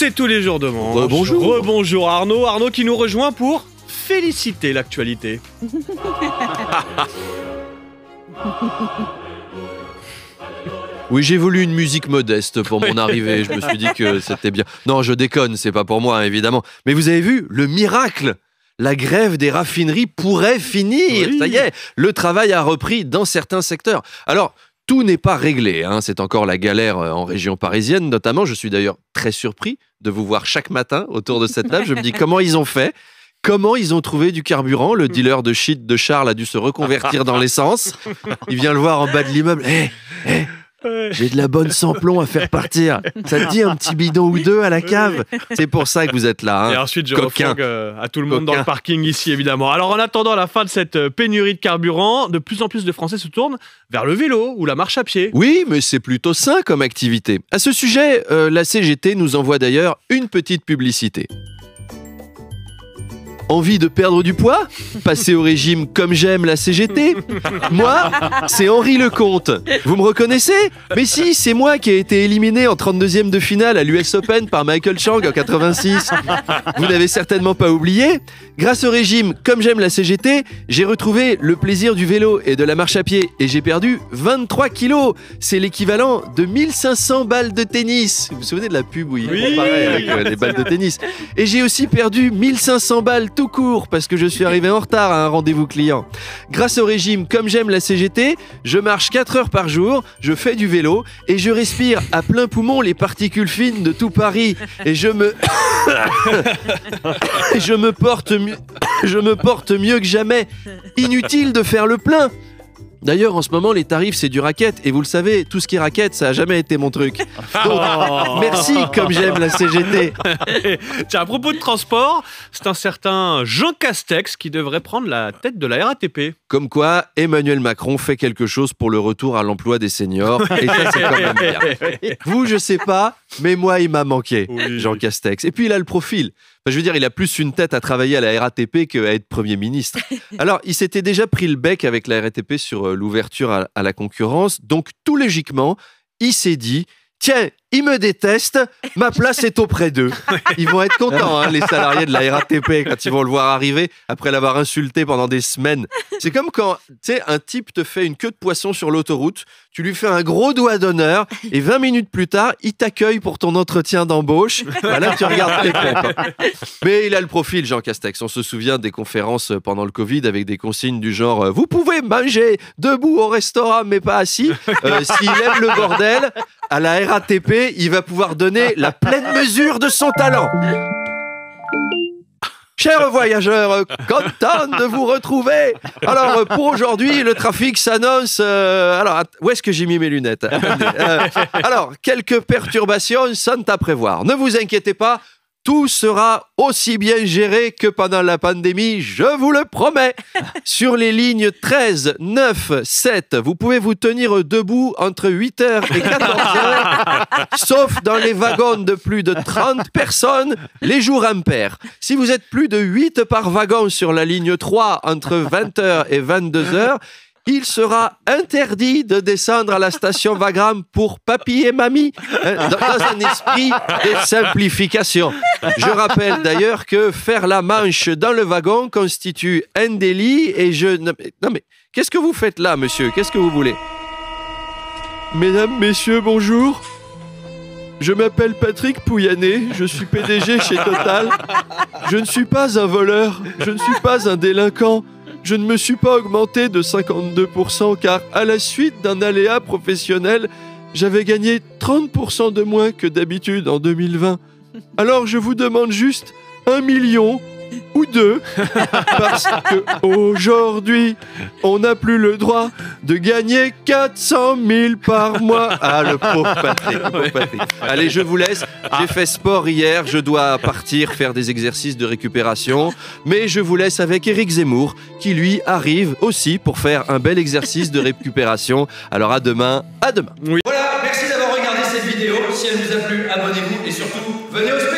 C'est tous les jours de manche. Bonjour. Rebonjour Arnaud. Arnaud qui nous rejoint pour féliciter l'actualité. Oui, j'ai voulu une musique modeste pour mon arrivée. Je me suis dit que c'était bien. Non, je déconne, c'est pas pour moi, évidemment. Mais vous avez vu, le miracle! La grève des raffineries pourrait finir. Oui. Ça y est, le travail a repris dans certains secteurs. Alors, tout n'est pas réglé, hein. C'est encore la galère en région parisienne, notamment. Je suis d'ailleurs très surpris de vous voir chaque matin autour de cette table. Je me dis comment ils ont fait. Comment ils ont trouvé du carburant? Le dealer de shit de Charles a dû se reconvertir dans l'essence. Il vient le voir en bas de l'immeuble. J'ai de la bonne sans-plomb à faire partir. Ça te dit un petit bidon ou deux à la cave? C'est pour ça que vous êtes là. Hein. Et ensuite, je refourgue à tout le monde dans le parking ici, évidemment. Alors, en attendant la fin de cette pénurie de carburant, de plus en plus de Français se tournent vers le vélo ou la marche à pied. Oui, mais c'est plutôt sain comme activité. À ce sujet, la CGT nous envoie d'ailleurs une petite publicité. Envie de perdre du poids? Passer au régime comme j'aime la CGT? Moi, c'est Henri Lecomte. Vous me reconnaissez? Mais si, c'est moi qui ai été éliminé en 32e de finale à l'US Open par Michael Chang en 86. Vous n'avez certainement pas oublié? Grâce au régime comme j'aime la CGT, j'ai retrouvé le plaisir du vélo et de la marche à pied et j'ai perdu 23 kilos. C'est l'équivalent de 1500 balles de tennis. Vous vous souvenez de la pub où il comparait avec les balles de tennis? Et j'ai aussi perdu 1500 balles tout court parce que je suis arrivé en retard à un rendez-vous client. Grâce au régime comme j'aime la CGT, je marche 4 heures par jour, je fais du vélo et je respire à plein poumon les particules fines de tout Paris et je me porte mieux que jamais. Inutile de faire le plein. D'ailleurs, en ce moment, les tarifs, c'est du racket. Et vous le savez, tout ce qui est racket, ça a jamais été mon truc. Donc, merci, comme j'aime la CGT. Tiens, à propos de transport, c'est un certain Jean Castex qui devrait prendre la tête de la RATP. Comme quoi, Emmanuel Macron fait quelque chose pour le retour à l'emploi des seniors. Et ça, c'est quand même bien. Vous, je sais pas, mais moi, il m'a manqué, Jean Castex. Et puis, il a le profil. Enfin, je veux dire, il a plus une tête à travailler à la RATP qu'à être Premier ministre. Alors, il s'était déjà pris le bec avec la RATP sur l'ouverture à la concurrence. Donc, tout logiquement, il s'est dit... Tiens, ils me détestent, ma place est auprès d'eux. Ils vont être contents, hein, les salariés de la RATP, quand ils vont le voir arriver après l'avoir insulté pendant des semaines. C'est comme quand, tu sais, un type te fait une queue de poisson sur l'autoroute, tu lui fais un gros doigt d'honneur, et 20 minutes plus tard, il t'accueille pour ton entretien d'embauche. Là, tu regardes tes comptes. Mais il a le profil, Jean Castex. On se souvient des conférences pendant le Covid avec des consignes du genre « Vous pouvez manger debout au restaurant, mais pas assis. S'il aime le bordel, à la RATP, il va pouvoir donner la pleine mesure de son talent. » Chers voyageurs, content de vous retrouver. Alors, pour aujourd'hui, le trafic s'annonce... alors, où est-ce que j'ai mis mes lunettes? Alors, quelques perturbations sont à prévoir. Ne vous inquiétez pas, tout sera aussi bien géré que pendant la pandémie, je vous le promets. Sur les lignes 13, 9, 7, vous pouvez vous tenir debout entre 8h et 14h, sauf dans les wagons de plus de 30 personnes, les jours impairs. Si vous êtes plus de 8 par wagon sur la ligne 3 entre 20h et 22h, il sera interdit de descendre à la station Wagram pour papy et mamie, dans un esprit de simplification. Je rappelle d'ailleurs que faire la manche dans le wagon constitue un délit et je... Non mais, qu'est-ce que vous faites là, monsieur? Qu'est-ce que vous voulez? Mesdames, messieurs, bonjour. Je m'appelle Patrick Pouyanné, je suis PDG chez Total. Je ne suis pas un voleur, je ne suis pas un délinquant. Je ne me suis pas augmenté de 52% car, à la suite d'un aléa professionnel, j'avais gagné 30% de moins que d'habitude en 2020. Alors je vous demande juste 1 million ou 2, parce que aujourd'hui, on n'a plus le droit de gagner 400 000 par mois. Ah, le pauvre Patrick, le pauvre Patrick. Allez, je vous laisse. J'ai fait sport hier, je dois partir faire des exercices de récupération, mais je vous laisse avec Éric Zemmour, qui lui arrive aussi pour faire un bel exercice de récupération. Alors à demain, à demain. Oui. Voilà, merci d'avoir regardé cette vidéo. Si elle vous a plu, abonnez-vous et surtout, venez au spectacle.